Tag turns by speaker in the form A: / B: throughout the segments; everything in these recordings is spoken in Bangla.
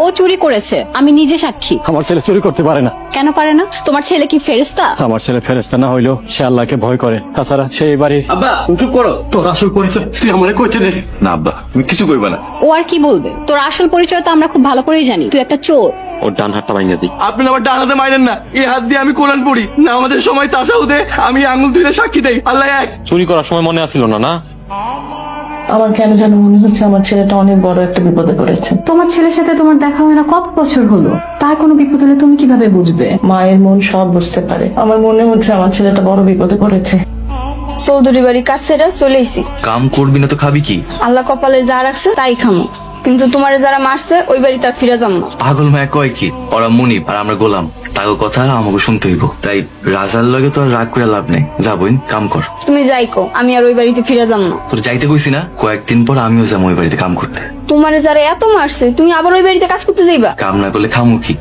A: ও চুরি করেছে, আমি নিজে সাক্ষী।
B: আমার ছেলে চুরি করতে পারে না।
A: কেন পারে না? তোমার ছেলে কি ফেরেশতা?
B: আমার ছেলে ফেরেশতা না হইলেও সে আল্লাহকে ভয় করে। তাছাড়া সে এই বাড়ির।
C: আব্বা তুমি চুপ করো।
B: তোর আসল পরিচয় তুই আমারে কইতে দে।
C: না আব্বা তুমি কিছু কইবা না।
A: ও আর কি বলবে? তোর আসল পরিচয় তো আমরা খুব ভালো করেই জানি, তুই একটা চোর।
B: ওর ডান হাতটা ভাঙিয়ে দিই।
C: আপনি আমার ডান হাতে মাইরেন না, এই হাত দিয়ে আমি কোরআন পড়ি না। আমাদের সময় তাসাউদে আমি আঙ্গুল ধুইলে সাক্ষী দেই আল্লাহ এক।
B: চুরি করার সময় মনে আসছিল না? না
D: আমার কেন যেন মনে হচ্ছে আমার ছেলেটা অনেক বড় একটা বিপদে পড়েছে।
A: তোমার ছেলের সাথে তোমার দেখা হয় না কত বছর হলো, তার কোনো বিপদ হলে তুমি কিভাবে বুঝবে?
D: মায়ের মন সব বুঝতে পারে। আমার মনে হচ্ছে আমার ছেলেটা বড় বিপদে পড়েছে।
E: চৌধুরী বাড়ি কাজ ছেড়ে চলেইছি।
C: কাম করবি না তো খাবি কি?
E: আল্লাহ কপালে যা রাখছে তাই খামো, কিন্তু তোমারে যারা মারছে ওই বাড়ি তার ফিরে যাম না।
F: পাগল মায়া কয় কি? ওরা মুনিব আর আমরা গোলাম, তাকে কথা আমাকে শুনতে হইব। তাই রাজার লগে তো আর রাগ করে লাভ নেই। যা বোন কাম কর।
E: তুমি যাই কো, আমি আর ওই বাড়িতে ফিরে যাম না।
F: তোর যাইতে কইছি না, কয়েকদিন পর আমিও যাবো ওই বাড়িতে কাম করতে।
E: তোমারে যারা এত মারছে তুমি আবার ওই বাড়িতে কাজ করতে যাইবা?
F: কাম না করলে খামু কি?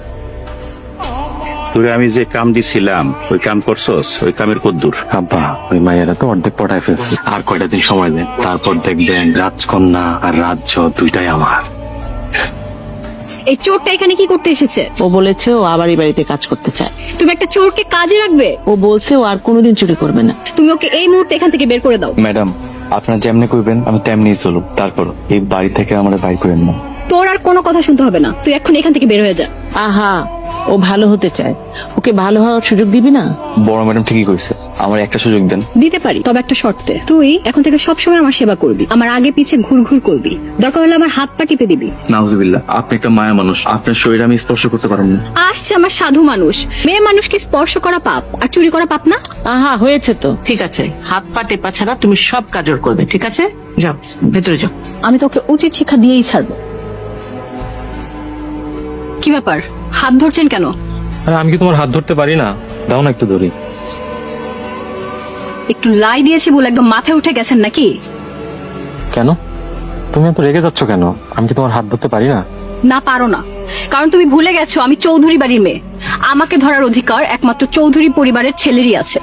G: তোরে আমি যে কাম দিছিলাম ওই কাম করছস? ওই কামের কদ্দুর?
B: আব্বা ওই মায়েরা তো অর্ধেক পড়ায় ফেলছে, আর কয়টা দিন সময় দেন, তারপর দেখবেন রাজকন্যা আর রাজ্য দুইটাই আমার।
A: এই চোরটা এখানে কি করতে এসেছে?
D: ও বলেছে ও আবার এই বাড়িতে কাজ করতে চায়।
A: তুমি একটা চোরকে কাজে রাখবে?
D: ও বলছে ও আর কোনোদিন চুরি করবে না।
A: তুমি ওকে এই মুহূর্তে এখান থেকে বের করে দাও।
F: ম্যাডাম আপনার যেমনি কইবেন আমি তেমনি চলুক, তারপর এই বাড়ি থেকে আমরা বাই করেন না।
A: তোর আর কোনো কথা শুনতে হবে না, তুই এখন এখান থেকে বের হয়ে যা।
D: আহা, ও ভালো হতে চায়, ওকে ভালো হওয়ার সুযোগ দিবি না?
F: বড় ম্যাডাম ঠিকই কইছে, আমার একটা সুযোগ দেন।
A: দিতে পারি, তবে একটা শর্তে। তুই এখন থেকে সবসময় আমার সেবা করবি, আমার আগে পিছে ঘুর ঘুর করবি, দরকার হলে আমার হাত পা টিপে দিবি।
F: নাউজুবিল্লাহ, আপনি একটা মায়া মানুষ, আপনার শরীর আমি স্পর্শ করতে পারবো না।
A: আসছে আমার সাধু মানুষ। মেয়ে মানুষকে স্পর্শ করা পাপ, আর চুরি করা পাপ না?
D: আহা, হয়েছে তো, ঠিক আছে। হাত পা টেপা ছাড়া তুমি সব কাজর করবে, ঠিক আছে? যাও ভেতরে যাও।
A: আমি তোকে উচিত শিক্ষা দিয়েই ছাড়বো। কি ব্যাপার, হাত ধরছেন কেন?
B: আরে আমি কি তোমার হাত ধরতে পারি না? দাও না একটু ধরি।
A: একটু লাই দিয়েছি বলে একদম মাথায় উঠে গেছেন নাকি?
B: কেন তুমি এত রেগে যাচ্ছ কেন? আমি কি তোমার হাত ধরতে পারি না?
A: না, পারো না, কারণ তুমি ভুলে গেছো আমি চৌধুরী বাড়ির মেয়ে। আমাকে ধরার অধিকার একমাত্র চৌধুরী পরিবারের ছেলেরই আছে।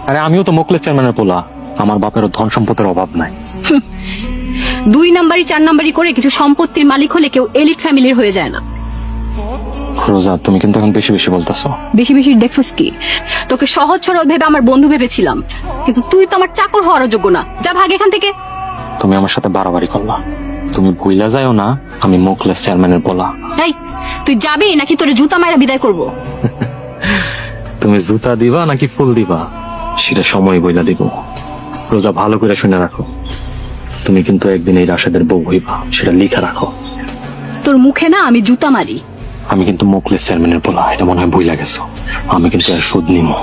B: আরে আমিও তো মোকলেস চেয়ারম্যানের পোলা, আমার বাপেরও ধন সম্পদের অভাব নাই।
A: 2 নাম্বারি 4 নাম্বারি করে কিছু সম্পত্তির মালিক হলে কেউ এলিট ফ্যামিলির হয়ে যায় না।
B: রোজা তুমি কিন্তু এখন বেশি বেশি বলতেছো।
A: বেশি বেশি দেখছিস কি? তোকে সহজ সরল ভেবে আমার বন্ধু ভেবেছিলাম, কিন্তু তুই তো আমার চাকর হওয়ার যোগ্য না। যা ভাগ এখান থেকে।
B: তুমি আমার সাথে বাড়াবাড়ি করলা। তুমি ভুইলা যাও না আমি মোকলেস চেয়ারম্যানের পোলা।
A: এই, তুই যাবি নাকি তোরে জুতা মাইরা বিদায় করব?
B: তুমি জুতা দিবা নাকি ফুল দিবা সেটা সময় বইলা দিব। রোজা ভালো করে শুনে রাখো, তুমি কিন্তু একদিন এই রাশেদের বউ হইবা, সেটা লিখে রাখো।
A: তোর মুখে না আমি জুতা মারি।
B: আমি কিন্তু মোকলেস চেয়ারম্যানের পোলা, এটা মনে হয় বইলা গেছো। আমি কিন্তু এর সুদ নিমো।